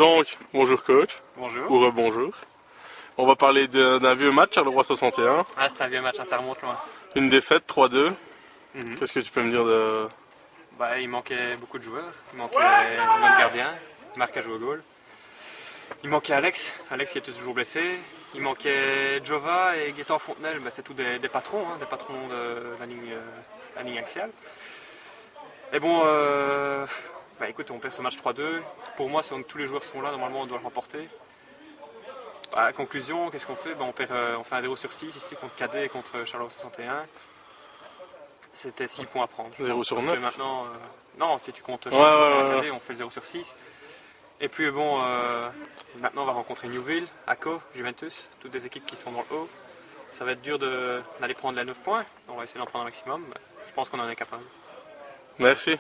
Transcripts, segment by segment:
Donc, bonjour coach. Bonjour. Ou rebonjour. On va parler d'un vieux match, Charleroi 61. Ah, c'est un vieux match, hein, ça remonte loin. Une défaite, 3-2. Mhm. Qu'est-ce que tu peux me dire de... Bah, il manquait beaucoup de joueurs. Il manquait notre gardien, Marc a joué au goal. Il manquait Alex qui était toujours blessé. Il manquait Jova et Gaëtan Fontenelle. Bah, c'est tous des patrons, hein, des patrons de la ligne axiale. Et bon, bah, écoute, on perd ce match 3-2. Pour moi, tous les joueurs sont là, normalement on doit le remporter. Bah, conclusion, qu'est-ce qu'on fait? Bah, on fait un 0 sur 6 ici contre Cadet et contre Charleroi 61. C'était 6 points à prendre. 0 sur 9 parce que maintenant, non, si tu comptes Charleroi et Cadet, on fait le 0 sur 6. Et puis bon, maintenant on va rencontrer Newville, Aco, Juventus, toutes des équipes qui sont dans le haut. Ça va être dur d'aller prendre les 9 points. On va essayer d'en prendre un maximum. Je pense qu'on en est capable. Merci.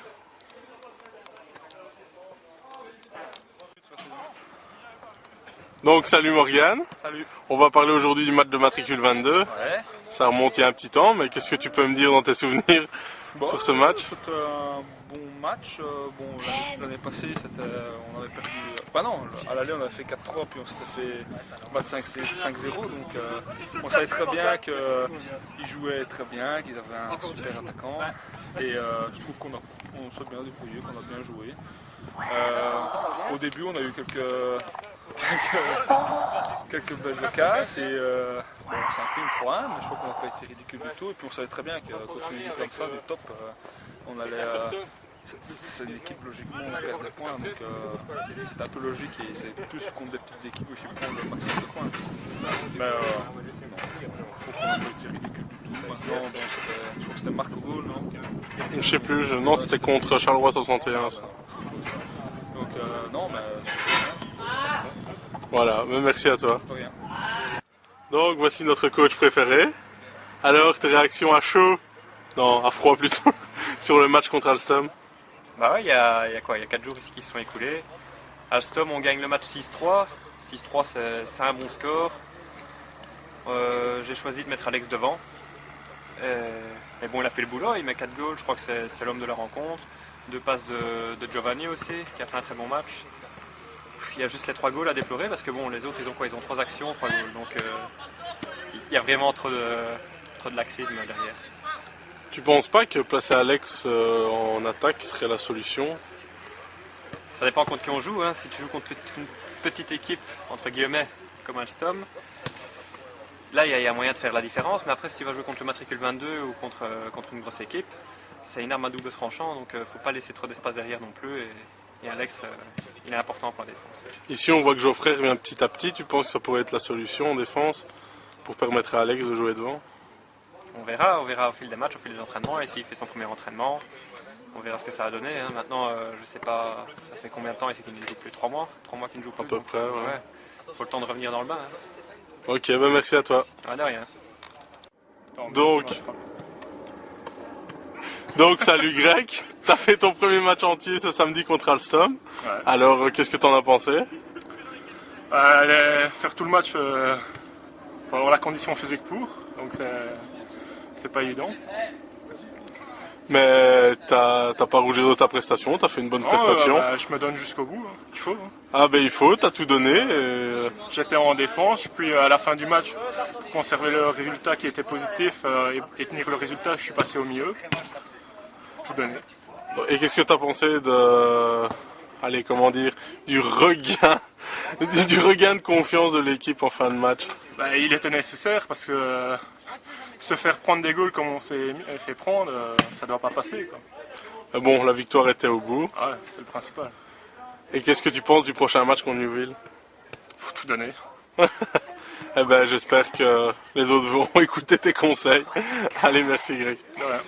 Donc salut Morgane, Salut. on va parler aujourd'hui du match de matricule 22. Ouais. Ça remonte il y a un petit temps, mais qu'est-ce que tu peux me dire dans tes souvenirs sur ce match? C'était un bon match. L'année passée, on avait perdu. Bah non, à l'aller on avait fait 4-3, puis on s'était fait battre 5-0. Donc on savait très bien qu'ils jouaient très bien, qu'ils avaient un super attaquant. Et je trouve qu'on s'est bien débrouillé, qu'on a bien joué. Au début, on a eu quelques belles occasions et on s'est incliné 3-1, mais je crois qu'on n'a pas été ridicule du tout. Et puis on savait très bien que contre une équipe comme ça, du top, on allait. C'est une équipe, logiquement, on perd des points, donc c'est un peu logique et c'est plus contre des petites équipes où il faut prendre le maximum de points. Mais non, je trouve qu'on n'a pas été ridicule du tout. Maintenant, je crois que c'était Marc au goal, non? Je sais plus, non c'était contre Charleroi 61 ça. Donc non, mais Voilà, mais merci à toi. c'est rien. Donc voici notre coach préféré. Alors tes réactions à chaud, non à froid plutôt, sur le match contre Alstom? Bah ouais, il y a 4 jours ici qui se sont écoulés. Alstom, on gagne le match 6-3. 6-3, c'est un bon score. J'ai choisi de mettre Alex devant. Et bon, il a fait le boulot, il met 4 goals, je crois que c'est l'homme de la rencontre. 2 passes de Giovanni aussi, qui a fait un très bon match. Il y a juste les 3 goals à déplorer parce que bon, les autres ils ont quoi? Ils ont 3 actions, 3 goals. Donc il y a vraiment trop de laxisme derrière. Tu penses pas que placer Alex en attaque serait la solution? Ça dépend contre qui on joue, hein. Si tu joues contre une petite équipe, entre guillemets, comme Alstom, là il y a moyen de faire la différence. Mais après, si tu vas jouer contre le matricule 22 ou contre une grosse équipe, c'est une arme à double tranchant, donc il ne faut pas laisser trop d'espace derrière non plus. Et Alex, il est important pour la défense. Ici on voit que Geoffrey revient petit à petit, tu penses que ça pourrait être la solution en défense pour permettre à Alex de jouer devant? On verra au fil des matchs, au fil des entraînements, et s'il fait son premier entraînement, on verra ce que ça va donner. Hein. Maintenant, je sais pas, ça fait combien de temps ici qu'il ne joue plus? 3 mois? 3 mois qu'il ne joue plus. À peu près, ouais. Faut le temps de revenir dans le bain. Hein. Ok, ben merci à toi. Ah, de rien. Donc salut Greg, t'as fait ton premier match entier ce samedi contre Alstom. Ouais. Alors qu'est-ce que t'en as pensé? Faire tout le match, faut avoir la condition physique pour, donc c'est pas évident. Mais t'as pas rougé de ta prestation, t'as fait une bonne prestation. Je me donne jusqu'au bout, hein, il faut. Hein. Ah ben il faut, t'as tout donné. J'étais en défense, puis à la fin du match, pour conserver le résultat qui était positif et tenir le résultat, je suis passé au milieu. Tout donné. Et qu'est-ce que t'as pensé du regain de confiance de l'équipe en fin de match? Il était nécessaire parce que se faire prendre des goals comme on s'est fait prendre, ça doit pas passer, quoi. Mais bon, la victoire était au bout. Ah ouais, c'est le principal. Et qu'est-ce que tu penses du prochain match contre Newville? Faut tout donner. Eh ben j'espère que les autres vont écouter tes conseils. Allez, merci Greg. De rien.